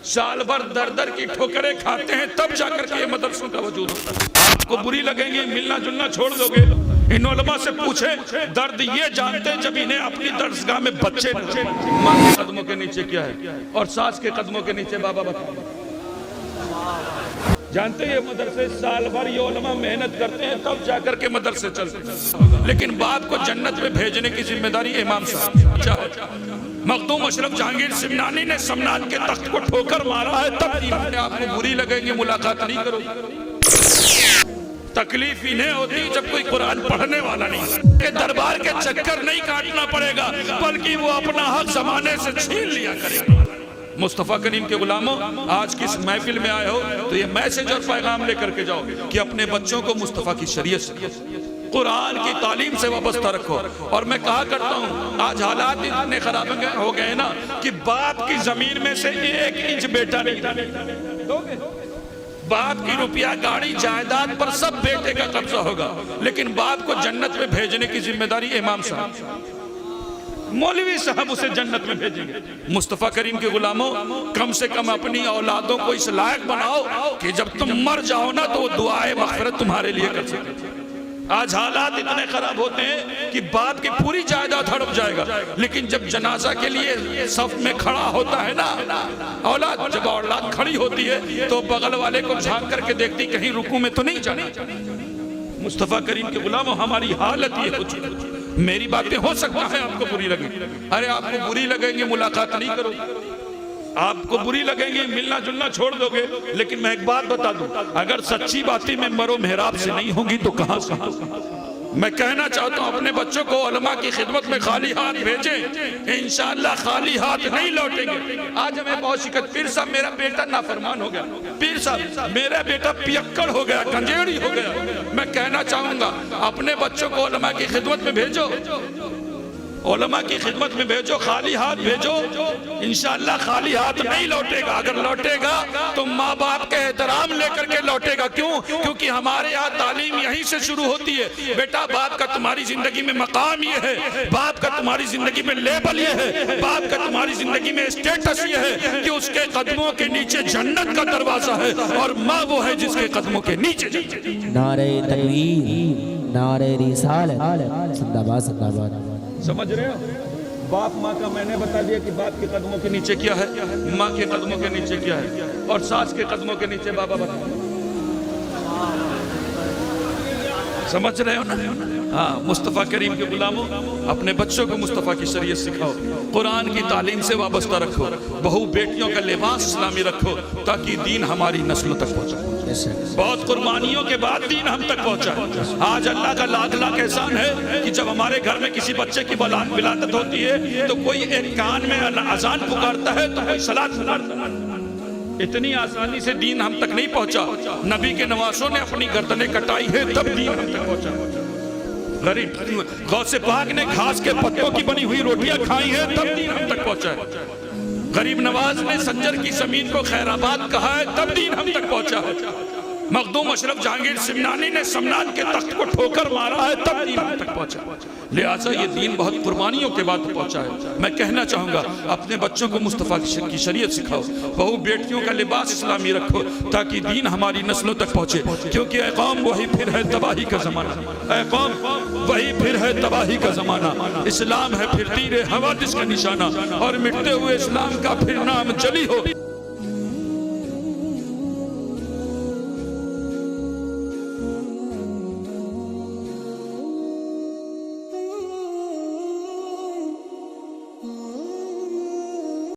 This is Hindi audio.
साल भर दर दर की ठोकरें खाते हैं, तब जाकर के ये मदरसों का वजूद होता है। आपको बुरी लगेंगी, मिलना जुलना छोड़ दोगे। इन उलमा से पूछे, दर्द ये जानते हैं जब इन्हें अपनी दरसगाह में बच्चे माँ के कदमों के नीचे क्या है और सास के कदमों के नीचे बाबा बताओ। जानते हैं ये मदरसे साल भर ये उलमा मेहनत करते हैं, तब जाकर के मदरसे चलते हैं। लेकिन बाप को जन्नत में भेजने की जिम्मेदारी इमाम साहब मखदूम अशरफ जहांगीर सिमनानी ने समनान के तख्त को ठोकर मारा है, तब आपको बुरी लगेंगे, मुलाकात नहीं करोगे। तकलीफ इन्हें होती जब कोई कुरान पढ़ने वाला नहीं के दरबार के चक्कर नहीं काटना पड़ेगा, बल्कि वो अपना हक जमाने से छीन लिया करेगा। मुस्तफ़ा करीम के गुलामों, आज किस महफिल में आए हो तो ये मैसेज और पैगाम लेकर के जाओ कि अपने बच्चों को मुस्तफ़ा की शरीयत से, कुरान की तालीम से वाबस्ता रखो। और मैं कहा करता हूँ, आज हालात इतने खराब हो गए ना कि बाप की जमीन में से 1 इंच बेटा नहीं दोगे। बाप की रुपया गाड़ी जायदाद पर सब बेटे का कब्जा होगा, लेकिन बाप को जन्नत में भेजने की जिम्मेदारी इमाम साहब, मौलवी साहब उसे जन्नत में भेजेंगे। मुस्तफ़ा करीम के गुलामों, कम से कम अपनी औलादों को इस लायक बनाओ कि जब तुम मर जाओ ना तो वो दुआए मग़फ़िरत तुम्हारे लिए कर सके। आज हालात इतने खराब होते हैं कि बाप की पूरी जायदाद हड़प जाएगा, लेकिन जब जनाजा के लिए सफ में खड़ा होता है ना औलाद, जब औलाद खड़ी होती है तो बगल वाले को झांक करके देखती कहीं रुकू में तो नहीं जाना। मुस्तफ़ा करीम के गुलामों, हमारी हालत ये कुछ, मेरी बातें हो सकता है आपको बुरी लगे, अरे आपको बुरी लगेंगे, मुलाकात नहीं करोगे। आपको बुरी लगेंगी, मिलना जुलना छोड़ दोगे। लेकिन मैं एक बात बता दूं, अगर सच्ची बातें में मरो मेहराब से नहीं होंगी तो कहां से? मैं कहना चाहता हूं, अपने बच्चों को उलमा की खिदमत में खाली हाथ भेजें, इंशाअल्लाह खाली हाथ नहीं लौटेंगे। आज हमें बहुत शिकत, पीर साहब मेरा बेटा नाफरमान हो गया, पीर साहब मेरा बेटा पियक्कड़ हो गया, कंजेड़ी हो गया। मैं कहना चाहूंगा, अपने बच्चों को उलमा की खिदमत में भेजो, उलमा की खिदमत में भेजो, खाली हाथ भेजो, इंशाअल्लाह खाली हाथ नहीं लौटेगा। अगर लौटेगा तो माँ बाप के एहतराम लेकर के लौटेगा। क्यों? क्योंकि हमारे यहाँ तालीम यहीं से शुरू होती है। बेटा, बाप का तुम्हारी जिंदगी में मकाम ये है, बाप का तुम्हारी जिंदगी में लेबल ये है, बाप का तुम्हारी जिंदगी में स्टेटस ये है कि उसके कदमों के नीचे जन्नत का दरवाजा है, और माँ वो है जिसके कदमों के नीचे। नारे तकबीर, नारे रिसालत, जिंदाबाद जिंदाबाद। समझ रहे हो? बाप माँ का मैंने बता दिया कि बाप के कदमों के नीचे क्या है, माँ के कदमों के नीचे क्या है, और सास के कदमों के नीचे बाबा बता। समझ रहे हो ना? हाँ, मुस्तफ़ा करीम के गुलामों, अपने बच्चों को मुस्तफ़ा की शरीयत सिखाओ, कुरान की तालीम से वाबस्ता रखो, बहू बेटियों का लिबास इस्लामी रखो, ताकि दीन हमारी नस्लों तक पहुँचे। बहुत कुर्बानियों के बाद दीन हम तक पहुँचा। आज अल्लाह का लाख लाख एहसान है कि जब हमारे घर में किसी बच्चे की विलादत होती है तो कोई एक कान में अजान पुकारता है तो कोई सलात पुकारता है। इतनी आसानी से दीन हम तक नहीं पहुँचा। नबी के नवासों ने अपनी गर्दनें कटाई है, तब दीन हम तक पहुँचा। गरीब गौसे पाक ने घास के पत्तों की बनी हुई रोटियां खाई है, तब दीन हम तक पहुँचा है। गरीब नवाज ने संजर की जमीन को खैराबाद कहा है, तब दीन हम तक पहुंचा है। मखदूम अशरफ जहांगीर सिमनानी ने समनान के तख्त को ठोकर मारा है, तब दीन हम तक पहुंचा। लिहाजा ये दीन बहुत कुर्बानियों के बाद पहुंचा है। मैं कहना चाहूंगा, अपने बच्चों को मुस्तफ़ा की शरीयत सिखाओ, बहू बेटियों का लिबास इस्लामी रखो, ताकि दीन हमारी नस्लों तक पहुंचे। क्योंकि ऐ कौम वही फिर है तबाही का जमाना, ऐ कौम वही फिर है तबाही का जमाना। इस्लाम है फिर तीर हवादिस का निशाना, और मिटते हुए इस्लाम का फिर नाम जली हो।